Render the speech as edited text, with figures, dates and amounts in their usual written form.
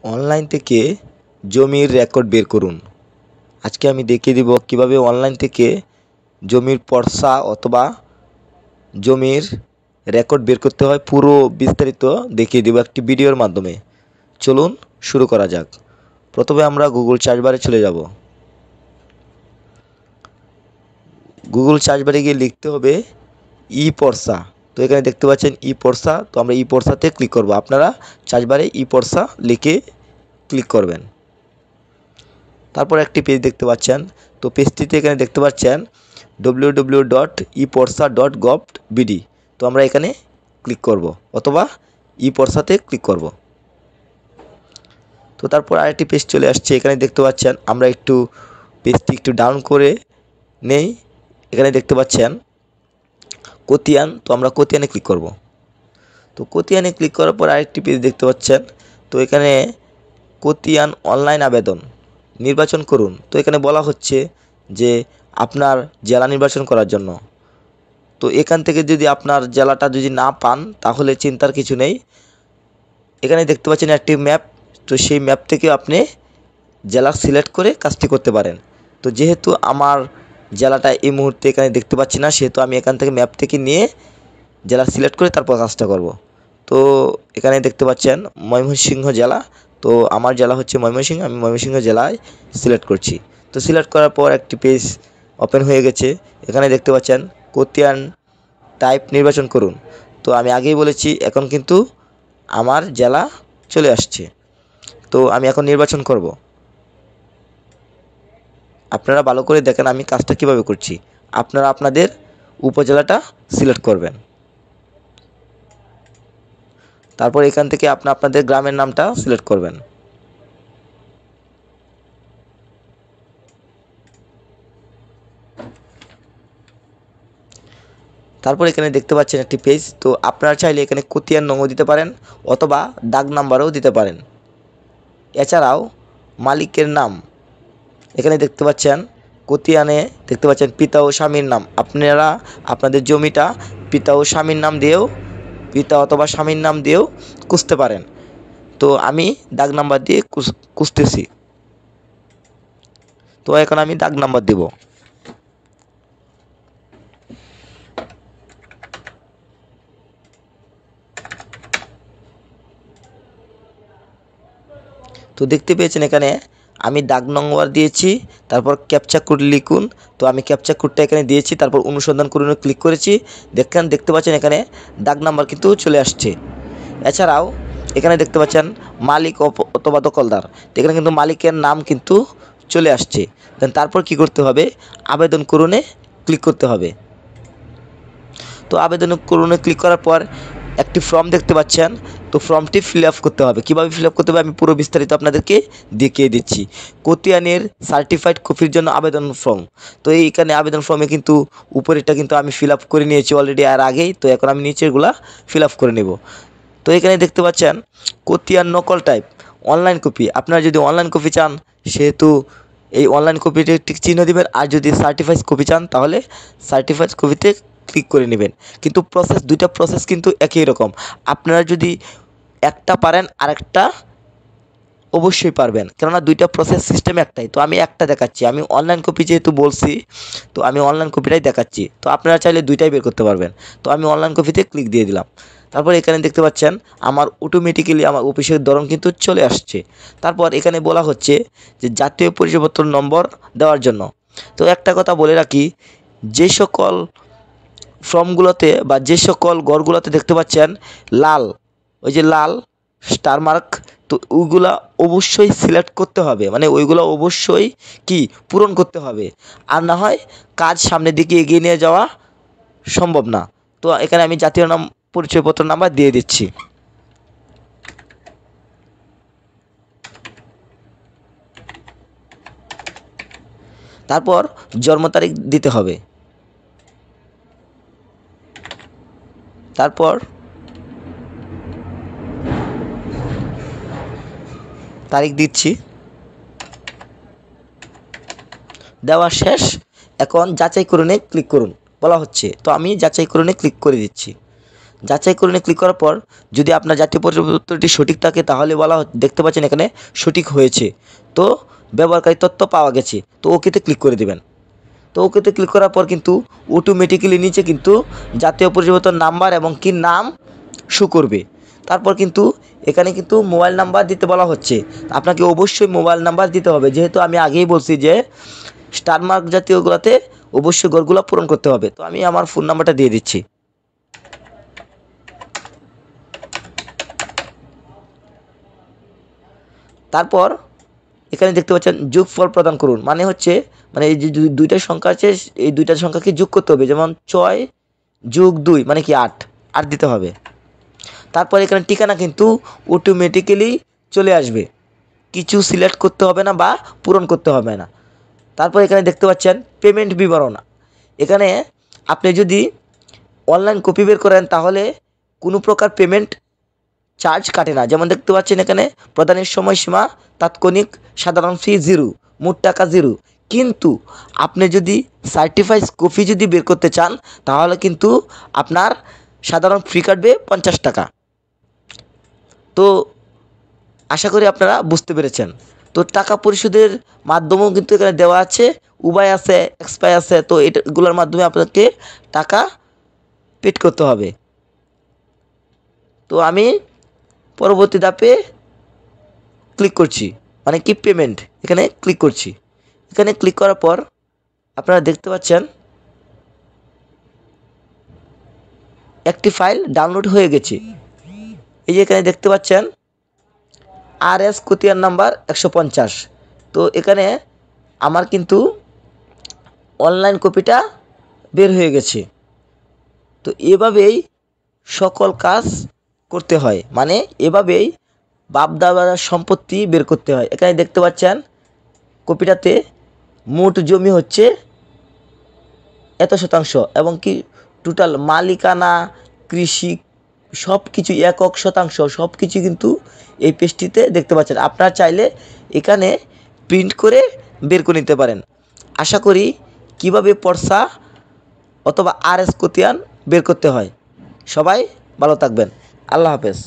Online থেকে জমির record বের করুন। আজকে আমি দেখিয়ে দিব কিভাবে অনলাইন থেকে জমির পর্চা অথবা জমির রেকর্ড বের করতে হয়। পুরো বিস্তারিত দেখিয়ে দিব একটি ভিডিওর মাধ্যমে। চলুন শুরু করা যাক। প্রথমে আমরা গুগল সার্চ বারে চলে যাব। গুগল সার্চ বারে গিয়ে লিখতে হবে ই পর্চা। তো এখানে দেখতে পাচ্ছেন ই পর্চা। তো আমরা ই পর্চাতে ক্লিক করব। আপনারা সার্চ বারে ই পর্চা লিখে ক্লিক করবেন। তারপর একটি পেজ দেখতে পাচ্ছেন। তো পেজটিতে এখানে দেখতে পাচ্ছেন www.eporsa.gov.bd। তো আমরা এখানে ক্লিক করব অথবা ই পর্সাতে ক্লিক করব। তো তারপর আরেকটি পেজ চলে আসছে। এখানে দেখতে পাচ্ছেন আমরা একটু পেজটি একটু ডাউন করে নেই। এখানে দেখতে পাচ্ছেন খতিয়ান। তো আমরা খতিয়ানে ক্লিক করব। তো খতিয়ানে ক্লিক করার পর আরেকটি পেজ দেখতে পাচ্ছেন। তো এখানে খতিয়ান অনলাইন আবেদন নির্বাচন করুন। তো এখানে বলা হচ্ছে যে আপনার জেলা নির্বাচন করার জন্য। তো এখান থেকে যদি আপনার জেলাটা যদি না পান তাহলে চিন্তার কিছু নেই। এখানে দেখতে পাচ্ছেন একটি ম্যাপ। তো সেই ম্যাপ থেকে আপনি জেলা সিলেক্ট করে কাজটি করতে পারেন। তো যেহেতু আমার জেলাটা এই মুহূর্তে এখানে দেখতে পাচ্ছি না, সেহেতু আমি এখান থেকে ম্যাপ থেকে নিয়ে জেলা সিলেক্ট করে তারপর কাজটা করব। তো এখানে দেখতে পাচ্ছেন ময়মনসিংহ জেলা। তো আমার জেলা হচ্ছে ময়মনসিংহ। আমি ময়মনসিংহ জেলায় সিলেক্ট করছি। তো সিলেক্ট করার পর একটি পেজ ওপেন হয়ে গেছে। এখানে দেখতে পাচ্ছেন খতিয়ান টাইপ নির্বাচন করুন। তো আমি আগেই বলেছি এখন কিন্তু আমার জেলা চলে আসছে। তো আমি এখন নির্বাচন করব। আপনারা ভালো করে দেখেন আমি কাজটা কিভাবে করছি। আপনারা আপনাদের উপজেলাটা সিলেক্ট করবেন। তারপর এখান থেকে আপনাদের গ্রামের নামটা সিলেক্ট করবেন। তারপর এখানে দেখতে পাচ্ছেন একটি পেজ। তো আপনারা চাইলে এখানে খতিয়ান নংও দিতে পারেন অথবা দাগ নাম্বারও দিতে পারেন। এছাড়াও মালিকের নাম এখানে দেখতে পাচ্ছেন খতিয়ানে দেখতে পাচ্ছেন পিতা ও স্বামীর নাম। আপনারা আপনাদের জমিটা পিতা ও স্বামীর নাম দিয়েও পিতা অথবা স্বামীর নাম দিয়েও খুঁজতে পারেন। তো আমি দাগ নাম্বার দিয়ে খুঁজতেছি। তো এখন আমি দাগ নাম্বার দেব। তো দেখতে পেয়েছেন এখানে আমি দাগ নম্বর দিয়েছি। তারপর ক্যাপচা কোড লিখুন। তো আমি ক্যাপচা কোডটা এখানে দিয়েছি। তারপর অনুসন্ধান করুন ক্লিক করেছি। দেখতে পাচ্ছেন এখানে দাগ নাম্বার কিন্তু চলে আসছে। এছাড়াও এখানে দেখতে পাচ্ছেন মালিক অথবা দখলদার। তো এখানে কিন্তু মালিকের নাম কিন্তু চলে আসছে। দেন তারপর কি করতে হবে, আবেদন করুনে ক্লিক করতে হবে। তো আবেদন করুনে ক্লিক করার পর একটি ফর্ম দেখতে পাচ্ছেন। তো ফর্মটি ফিল আপ করতে হবে। কীভাবে ফিল আপ করতে হবে আমি পুরো বিস্তারিত আপনাদেরকে দেখিয়ে দিচ্ছি। খতিয়ানের সার্টিফাইড কপির জন্য আবেদন ফর্ম। তো এইখানে আবেদন ফর্মে কিন্তু উপরেরটা কিন্তু আমি ফিল আপ করে নিয়েছি অলরেডি আর আগেই। তো এখন আমি নিচেরগুলা ফিল আপ করে নেব। তো এখানে দেখতে পাচ্ছেন খতিয়ান নকল টাইপ অনলাইন কপি। আপনারা যদি অনলাইন কপি চান সেহেতু এই অনলাইন কপিতে ঠিক চিহ্ন দিবেন। আর যদি সার্টিফাইড কপি চান তাহলে সার্টিফাইড কপিতে ক্লিক করে নেবেন। কিন্তু দুইটা প্রসেস কিন্তু একই রকম। আপনারা যদি একটা পারেন আরেকটা অবশ্যই পারবেন, কেননা দুইটা প্রসেস সিস্টেম একটাই। তো আমি একটা দেখাচ্ছি। আমি অনলাইন কপি যেহেতু বলছি তো আমি অনলাইন কপিটাই দেখাচ্ছি। তো আপনারা চাইলে দুইটাই বের করতে পারবেন। তো আমি অনলাইন কপিতে ক্লিক দিয়ে দিলাম। তারপর এখানে দেখতে পাচ্ছেন আমার অটোমেটিক্যালি আমার অফিসের ধরন কিন্তু চলে আসছে। তারপর এখানে বলা হচ্ছে যে জাতীয় পরিচয়পত্র নম্বর দেওয়ার জন্য। তো একটা কথা বলে রাখি, যে সকল ফর্মগুলোতে বা যে সকল ঘরগুলোতে দেখতে পাচ্ছেন লাল, ওই যে লাল স্টার মার্ক, তো ওইগুলা অবশ্যই সিলেক্ট করতে হবে। মানে ওইগুলো অবশ্যই কি পূরণ করতে হবে। আর না হয় কাজ সামনের দিকে এগিয়ে নিয়ে যাওয়া সম্ভব না। তো এখানে আমি জাতীয় নাম পরিচয়পত্র নাম্বার দিয়ে দিচ্ছি। তারপর জন্ম তারিখ দিতে হবে। তারপর তারিখ দিচ্ছি, দেওয়া শেষ। এখন যাচাই করুনে ক্লিক করুন বলা হচ্ছে। তো আমি যাচাই করুনে ক্লিক করে দিচ্ছি। যাচাই করে ক্লিক করার পর যদি আপনার জাতীয় পরিচয়পত্রটি সঠিক থাকে তাহলে দেখতে পাচ্ছেন এখানে সঠিক হয়েছে, তো ব্যবহারকারী তথ্য পাওয়া গেছে, তো ওকেতে ক্লিক করে দেবেন। তো ওকেতে ক্লিক করার পর কিন্তু অটোমেটিক্যালি নিচে কিন্তু জাতীয় পরিচয়পত্র নাম্বার এবং কি নাম শো করবে। তারপর কিন্তু এখানে কিন্তু মোবাইল নাম্বার দিতে বলা হচ্ছে, আপনাকে অবশ্যই মোবাইল নাম্বার দিতে হবে, যেহেতু আমি আগেই বলছি যে স্টার মার্ক জাতীয়গুলোতে অবশ্যই ঘরগুলো পূরণ করতে হবে। তো আমি আমার ফোন নাম্বারটা দিয়ে দিচ্ছি। তারপর এখানে দেখতে পাচ্ছেন যোগফল প্রদান করুন, মানে হচ্ছে এই যে দুইটা সংখ্যা আছে এই দুইটা সংখ্যাকে যোগ করতে হবে, যেমন 6 যোগ 2 মানে কি 8 দিতে হবে। তারপর এখানে ঠিকানা কিন্তু অটোমেটিক্যালি চলে আসবে, কিছু সিলেক্ট করতে হবে না বা পূরণ করতে হবে না। তারপর এখানে দেখতে পাচ্ছেন পেমেন্ট বিবরণ, এখানে আপনি যদি অনলাইন কপি বের করেন তাহলে কোনো প্রকার পেমেন্ট চার্জ কাটে না। যেমন দেখতে পাচ্ছেন এখানে প্রদানের সময়সীমা তাৎক্ষণিক, সাধারণ ফি 0, মোট টাকা 0। কিন্তু আপনি যদি সার্টিফাইড কপি যদি বের করতে চান তাহলে কিন্তু আপনার সাধারণ ফি কাটবে 50 টাকা। তো আশা করি আপনারা বুঝতে পেরেছেন। তো টাকা পরিশোধের মাধ্যমেও কিন্তু এখানে দেওয়া আছে, উপায় আছে, এক্সপায়ার আছে, তো এগুলোর মাধ্যমে আপনাকে টাকা পেড করতে হবে। তো আমি পরবর্তী ধাপে ক্লিক করছি, মানে কি পেমেন্ট, এখানে ক্লিক করছি। এখানে ক্লিক করার পর আপনারা দেখতে পাচ্ছেন একটি ফাইল ডাউনলোড হয়ে গেছে। এই যে এখানে দেখতে পাচ্ছেন RS খতিয়ান নাম্বার 150। তো এখানে আমার কিন্তু অনলাইন কপিটা বের হয়ে গেছে। তো এভাবেই সকল কাজ করতে হয়, মানে এভাবেই বাপ-দাদার সম্পত্তি বের করতে হয়। এখানে দেখতে পাচ্ছেন কপিটাতে মোট জমি হচ্ছে এত শতাংশ এবং কি টোটাল মালিকানা, কৃষি সব কিছু একক শতাংশ সব কিছু কিন্তু এই পেজটিতে দেখতে পাচ্ছেন। আপনারা চাইলে এখানে প্রিন্ট করে বের করে নিতে পারেন। আশা করি কিভাবে পর্সা অথবা RS খতিয়ান বের করতে হয়। সবাই ভালো থাকবেন। আল্লাহ হাফেজ।